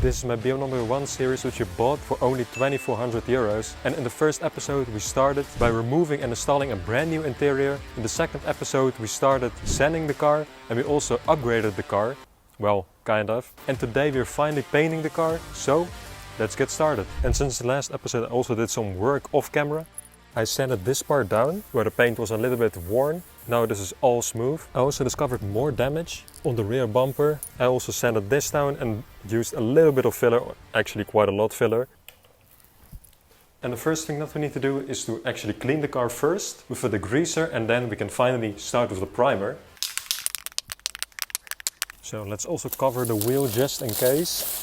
This is my BMW 1 series which we bought for only 2400 euros. And in the first episode we started by removing and installing a brand new interior. In the second episode we started sanding the car and we also upgraded the car. Well, kind of. And today we're finally painting the car, so let's get started. And since the last episode I also did some work off camera. I sanded this part down where the paint was a little bit worn. Now this is all smooth. I also discovered more damage on the rear bumper. I also sanded this down and used a little bit of filler, actually quite a lot filler. And the first thing that we need to do is to actually clean the car first with a degreaser, and then we can finally start with the primer. So let's also cover the wheel just in case.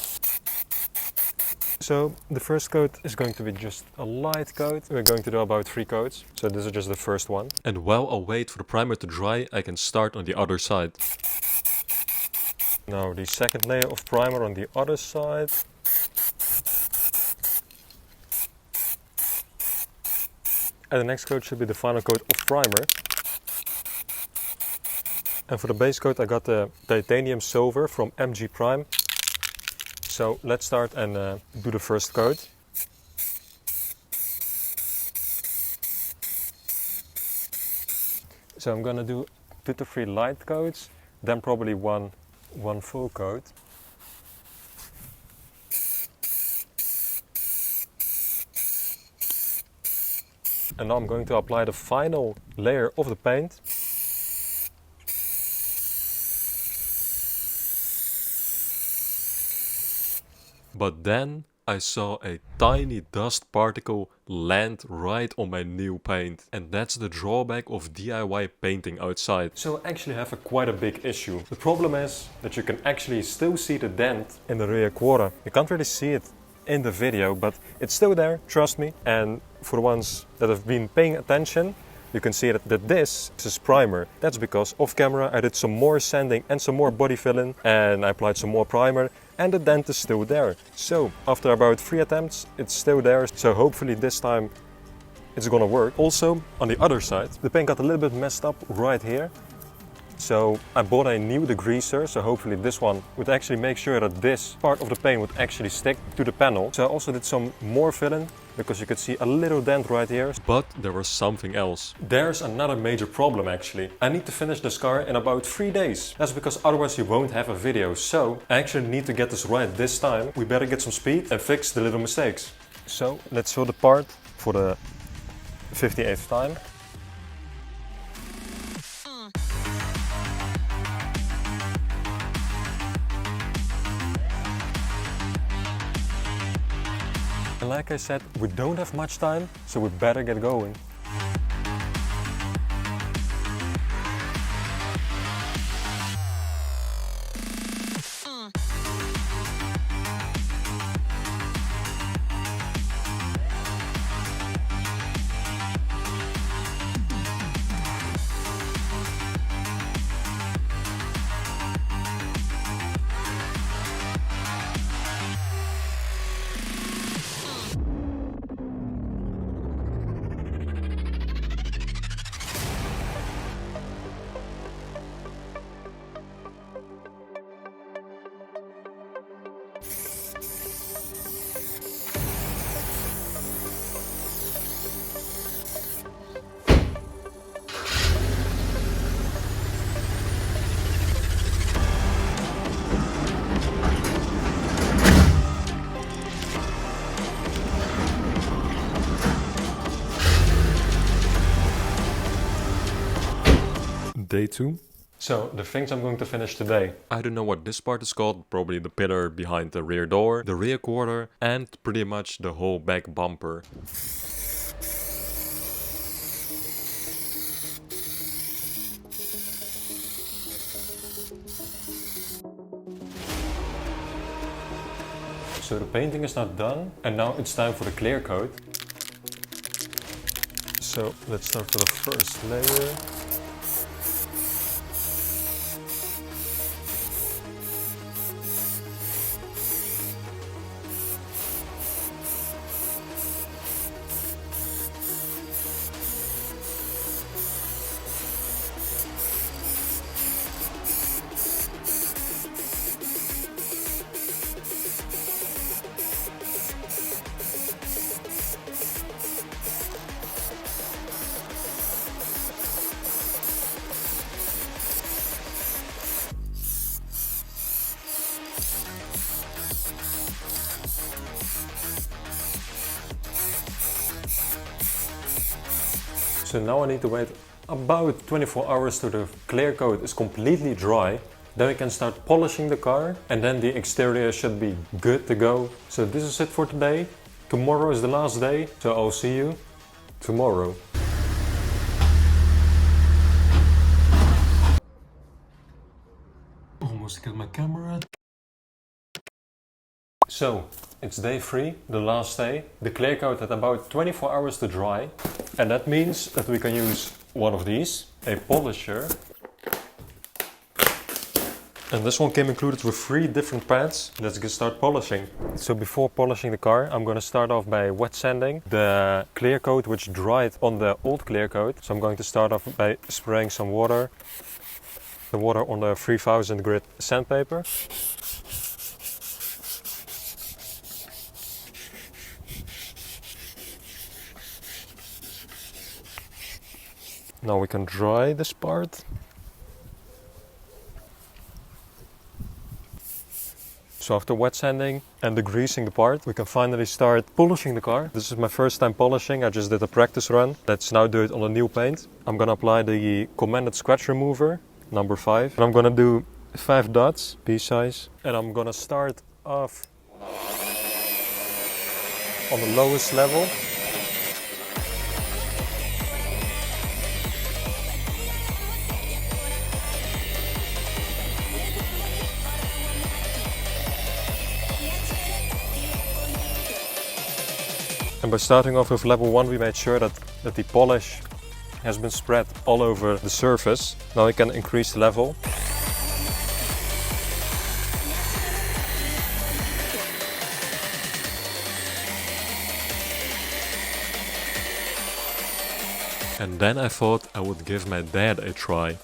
So the first coat is going to be just a light coat. We're going to do about 3 coats. So this is just the first one. And while I wait for the primer to dry, I can start on the other side. Now the second layer of primer on the other side. And the next coat should be the final coat of primer. And for the base coat I got the titanium silver from MG Prime. So let's start and do the first coat. So I'm gonna do 2 to 3 light coats, then probably one full coat. And now I'm going to apply the final layer of the paint. But then I saw a tiny dust particle land right on my new paint. And that's the drawback of DIY painting outside. So I actually have quite a big issue. The problem is that you can actually still see the dent in the rear quarter. You can't really see it in the video, but it's still there, trust me. And for the ones that have been paying attention, you can see that this is primer. That's because off camera I did some more sanding and some more body filling, and I applied some more primer, and the dent is still there. So after about 3 attempts it's still there, so hopefully this time it's gonna work. Also on the other side the paint got a little bit messed up right here. So I bought a new degreaser, so hopefully this one would actually make sure that this part of the paint would actually stick to the panel. So I also did some more filling, because you could see a little dent right here. But there was something else. There's another major problem actually. I need to finish this car in about 3 days. That's because otherwise you won't have a video. So I actually need to get this right this time. We better get some speed and fix the little mistakes. So let's fill the part for the 58th time. And like I said, we don't have much time, so we better get going. Day 2. So the things I'm going to finish today. I don't know what this part is called, probably the pillar behind the rear door, the rear quarter, and pretty much the whole back bumper. So the painting is not done, and now it's time for the clear coat. So let's start with the first layer. So now I need to wait about 24 hours till the clear coat is completely dry. Then we can start polishing the car and then the exterior should be good to go. So this is it for today. Tomorrow is the last day, so I'll see you tomorrow. Almost got my camera. So, it's day 3, the last day. The clear coat had about 24 hours to dry. And that means that we can use one of these, a polisher. And this one came included with 3 different pads. Let's get start polishing. So before polishing the car, I'm going to start off by wet sanding the clear coat which dried on the old clear coat. So I'm going to start off by spraying some water. The water on the 3000 grit sandpaper. Now we can dry this part. So after wet sanding and degreasing the part, we can finally start polishing the car. This is my first time polishing, I just did a practice run. Let's now do it on a new paint. I'm gonna apply the commanded scratch remover, number 5. And I'm gonna do 5 dots, pea size. And I'm gonna start off on the lowest level. And by starting off with level 1, we made sure that the polish has been spread all over the surface. Now we can increase the level. And then I thought I would give my dad a try.